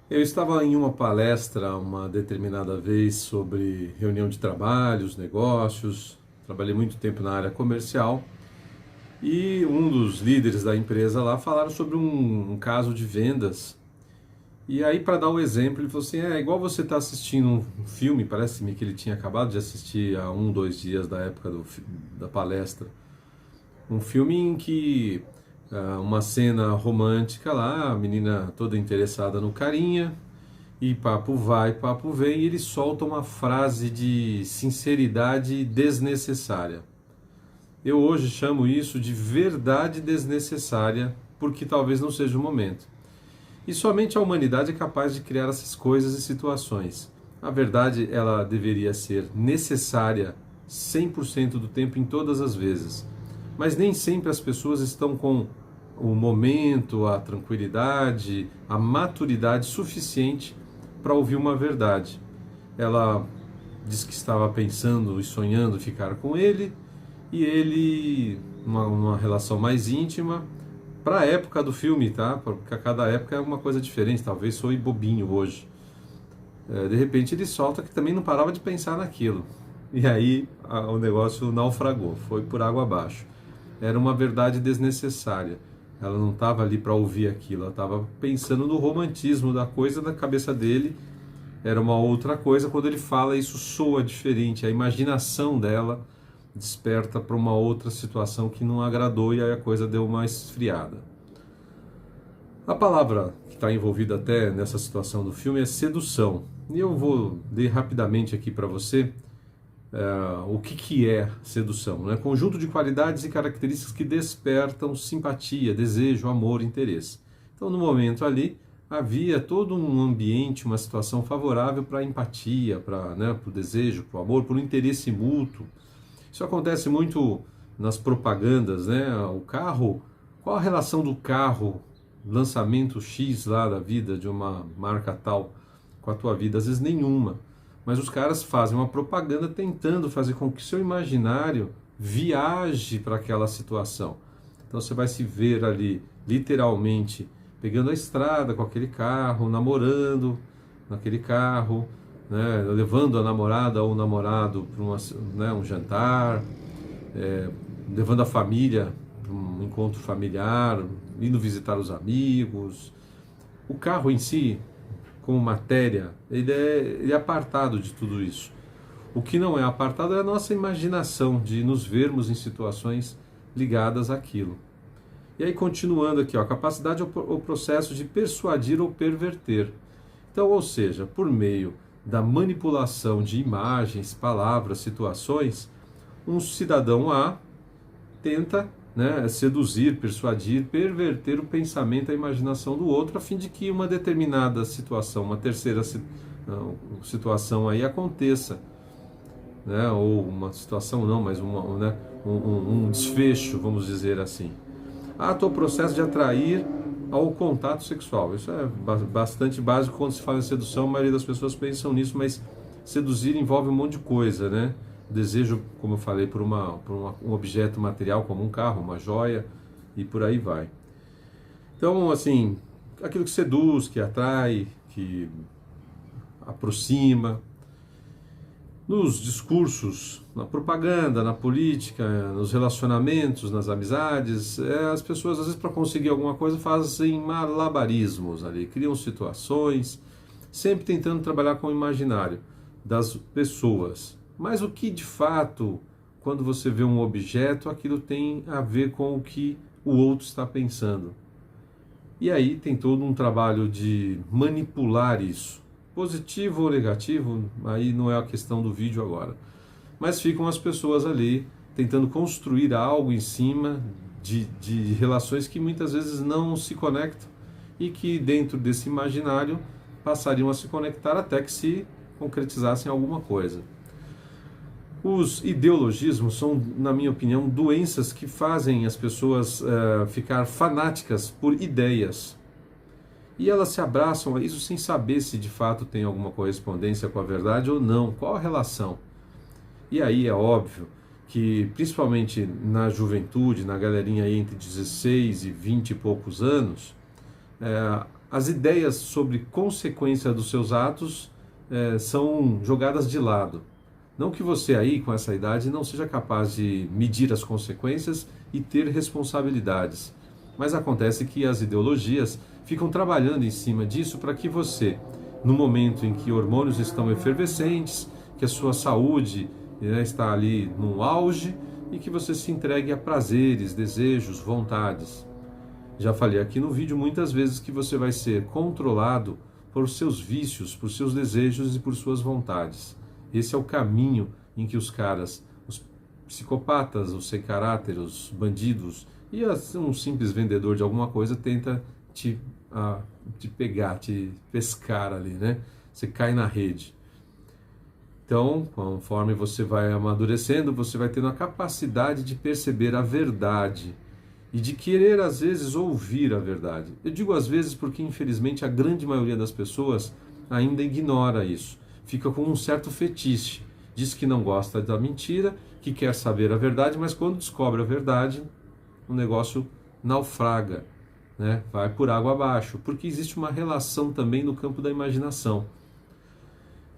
Eu estava em uma palestra uma determinada vez sobre reunião de trabalhos, negócios. Trabalhei muito tempo na área comercial e um dos líderes da empresa lá falaram sobre um caso de vendas. E aí, para dar o exemplo, ele falou assim: é igual você está assistindo um filme, parece-me que ele tinha acabado de assistir há 2 dias da época da palestra. Um filme em que uma cena romântica lá, a menina toda interessada no carinha. E papo vai, papo vem, e ele solta uma frase de sinceridade desnecessária. Eu hoje chamo isso de verdade desnecessária, porque talvez não seja o momento. E somente a humanidade é capaz de criar essas coisas e situações. A verdade, ela deveria ser necessária 100% do tempo, em todas as vezes. Mas nem sempre as pessoas estão com o momento, a tranquilidade, a maturidade suficiente para ouvir uma verdade. Ela diz que estava pensando e sonhando ficar com ele, e ele, uma relação mais íntima, para a época do filme, tá? Porque a cada época é uma coisa diferente, talvez sou bobinho hoje. De repente ele solta que também não parava de pensar naquilo. E aí o negócio naufragou, foi por água abaixo. Era uma verdade desnecessária. Ela não estava ali para ouvir aquilo, ela estava pensando no romantismo da coisa na cabeça dele. Era uma outra coisa, quando ele fala isso soa diferente, a imaginação dela desperta para uma outra situação que não agradou e aí a coisa deu uma esfriada. A palavra que está envolvida até nessa situação do filme é sedução. E eu vou ler rapidamente aqui para você o que é sedução, né? Conjunto de qualidades e características que despertam simpatia, desejo, amor, interesse. Então, no momento ali, havia todo um ambiente, uma situação favorável para a empatia, para o desejo, para o amor, para o interesse mútuo. Isso acontece muito nas propagandas, né? O carro, qual a relação do carro, lançamento X lá da vida de uma marca tal com a tua vida? Às vezes nenhuma. Mas os caras fazem uma propaganda tentando fazer com que seu imaginário viaje para aquela situação. Então você vai se ver ali, literalmente, pegando a estrada com aquele carro, namorando naquele carro, né, levando a namorada ou o namorado para um jantar, levando a família para um encontro familiar, indo visitar os amigos. O carro em si, como matéria, ele é apartado de tudo isso. O que não é apartado é a nossa imaginação de nos vermos em situações ligadas àquilo. E aí, continuando aqui, ó, a capacidade ou processo de persuadir ou perverter. Então, ou seja, por meio da manipulação de imagens, palavras, situações, um cidadão A tenta, né, seduzir, persuadir, perverter o pensamento, a imaginação do outro, a fim de que uma determinada situação, uma terceira situação aí aconteça, né, ou uma situação não, mas um desfecho, vamos dizer assim. Ato ou processo de atrair ao contato sexual. Isso é bastante básico quando se fala em sedução, a maioria das pessoas pensam nisso, mas seduzir envolve um monte de coisa, né? Desejo, como eu falei, por um objeto material como um carro, uma joia e por aí vai. Então, assim, aquilo que seduz, que atrai, que aproxima. Nos discursos, na propaganda, na política, nos relacionamentos, nas amizades, as pessoas, às vezes, para conseguir alguma coisa, fazem malabarismos ali, criam situações, sempre tentando trabalhar com o imaginário das pessoas. Mas o que, de fato, quando você vê um objeto, aquilo tem a ver com o que o outro está pensando. E aí tem todo um trabalho de manipular isso. Positivo ou negativo, aí não é a questão do vídeo agora. Mas ficam as pessoas ali tentando construir algo em cima de relações que muitas vezes não se conectam e que dentro desse imaginário passariam a se conectar até que se concretizassem alguma coisa. Os ideologismos são, na minha opinião, doenças que fazem as pessoas ficar fanáticas por ideias. E elas se abraçam a isso sem saber se de fato tem alguma correspondência com a verdade ou não. Qual a relação? E aí é óbvio que, principalmente na juventude, na galerinha aí entre 16 e 20 e poucos anos, as ideias sobre consequência dos seus atos são jogadas de lado. Não que você aí, com essa idade, não seja capaz de medir as consequências e ter responsabilidades. Mas acontece que as ideologias ficam trabalhando em cima disso para que você, no momento em que hormônios estão efervescentes, que a sua saúde está ali no auge e que você se entregue a prazeres, desejos, vontades. Já falei aqui no vídeo muitas vezes que você vai ser controlado por seus vícios, por seus desejos e por suas vontades. Esse é o caminho em que os caras, os psicopatas, os sem caráter, os bandidos e um simples vendedor de alguma coisa tenta te pegar, te pescar ali, né? Você cai na rede. Então, conforme você vai amadurecendo, você vai tendo a capacidade de perceber a verdade e de querer, às vezes, ouvir a verdade. Eu digo às vezes porque, infelizmente, a grande maioria das pessoas ainda ignora isso. Fica com um certo fetiche. Diz que não gosta da mentira, que quer saber a verdade, mas quando descobre a verdade, o negócio naufraga, né? Vai por água abaixo, porque existe uma relação também no campo da imaginação.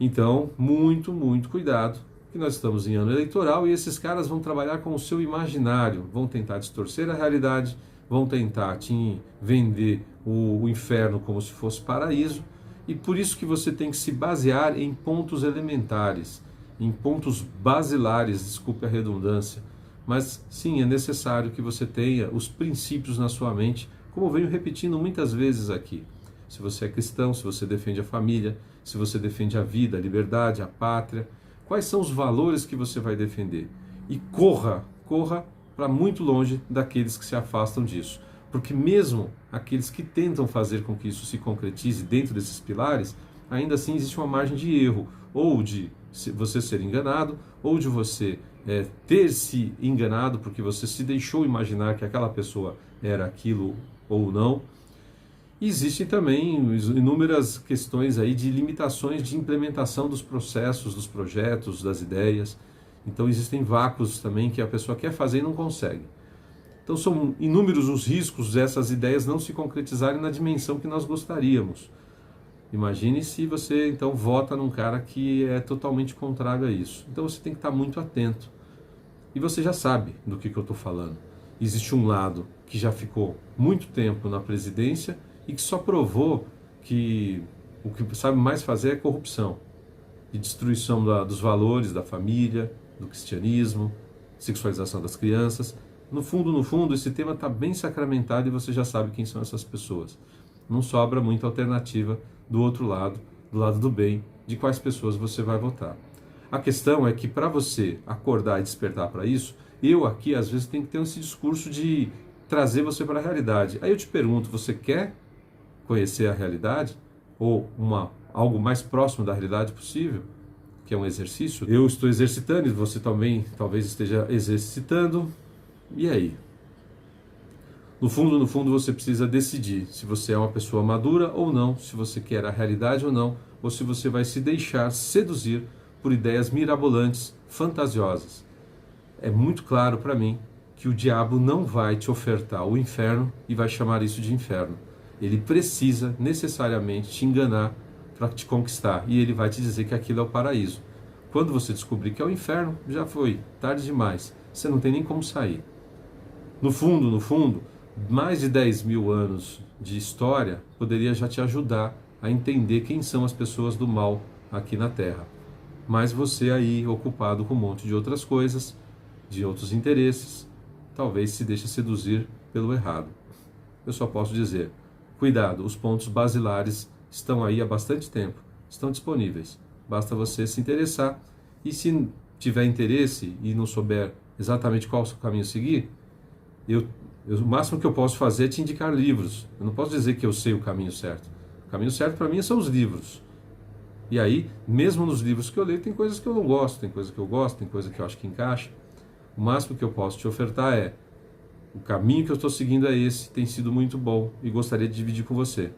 Então, muito, muito cuidado, que nós estamos em ano eleitoral e esses caras vão trabalhar com o seu imaginário, vão tentar distorcer a realidade, vão tentar te vender o inferno como se fosse paraíso, e por isso que você tem que se basear em pontos elementares, em pontos basilares, desculpe a redundância, mas sim, é necessário que você tenha os princípios na sua mente, como eu venho repetindo muitas vezes aqui. Se você é cristão, se você defende a família, se você defende a vida, a liberdade, a pátria, quais são os valores que você vai defender? E corra para muito longe daqueles que se afastam disso. Porque mesmo aqueles que tentam fazer com que isso se concretize dentro desses pilares, ainda assim existe uma margem de erro, ou de você ser enganado, ou de você ter se enganado porque você se deixou imaginar que aquela pessoa era aquilo ou não. Existem também inúmeras questões aí de limitações de implementação dos processos, dos projetos, das ideias. Então existem vácuos também que a pessoa quer fazer e não consegue. Então são inúmeros os riscos dessas ideias não se concretizarem na dimensão que nós gostaríamos. Imagine se você então vota num cara que é totalmente contrário a isso. Então você tem que estar muito atento. E você já sabe do que eu estou falando. Existe um lado que já ficou muito tempo na presidência e que só provou que o que sabe mais fazer é corrupção e destruição dos valores da família, do cristianismo, sexualização das crianças. No fundo, esse tema está bem sacramentado e você já sabe quem são essas pessoas. Não sobra muita alternativa do outro lado, do lado do bem, de quais pessoas você vai votar. A questão é que para você acordar e despertar para isso, eu aqui às vezes tenho que ter esse discurso de trazer você para a realidade. Aí eu te pergunto, você quer conhecer a realidade, ou algo mais próximo da realidade possível, que é um exercício? Eu estou exercitando e você também talvez esteja exercitando. E aí? No fundo, você precisa decidir se você é uma pessoa madura ou não, se você quer a realidade ou não, ou se você vai se deixar seduzir por ideias mirabolantes, fantasiosas. É muito claro para mim que o diabo não vai te ofertar o inferno e vai chamar isso de inferno. Ele precisa necessariamente te enganar para te conquistar. E ele vai te dizer que aquilo é o paraíso. Quando você descobrir que é o inferno, já foi, tarde demais. Você não tem nem como sair. No fundo, mais de 10 mil anos de história poderia já te ajudar a entender quem são as pessoas do mal aqui na Terra. Mas você aí, ocupado com um monte de outras coisas, de outros interesses, talvez se deixe seduzir pelo errado. Eu só posso dizer, cuidado, os pontos basilares estão aí há bastante tempo, estão disponíveis. Basta você se interessar e se tiver interesse e não souber exatamente qual o caminho seguir, o máximo que eu posso fazer é te indicar livros. Eu não posso dizer que eu sei o caminho certo. O caminho certo para mim são os livros. E aí, mesmo nos livros que eu leio, tem coisas que eu não gosto, tem coisas que eu gosto, tem coisas que eu acho que encaixa. O máximo que eu posso te ofertar é o caminho que eu estou seguindo é esse, tem sido muito bom e gostaria de dividir com você.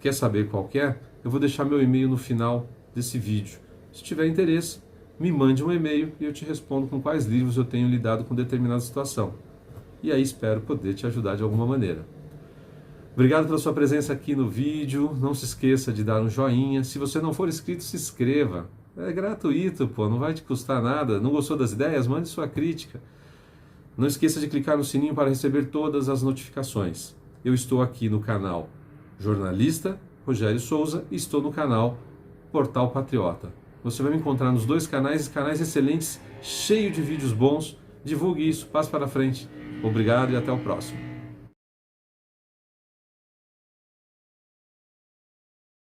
Quer saber qual que é? Eu vou deixar meu e-mail no final desse vídeo. Se tiver interesse, me mande um e-mail e eu te respondo com quais livros eu tenho lidado com determinada situação. E aí espero poder te ajudar de alguma maneira. Obrigado pela sua presença aqui no vídeo. Não se esqueça de dar um joinha. Se você não for inscrito, se inscreva. É gratuito, pô, não vai te custar nada. Não gostou das ideias? Mande sua crítica. Não esqueça de clicar no sininho para receber todas as notificações. Eu estou aqui no canal Jornalista Rogério Souza e estou no canal Portal Patriota. Você vai me encontrar nos dois canais excelentes, cheio de vídeos bons. Divulgue isso, passe para frente. Obrigado e até o próximo.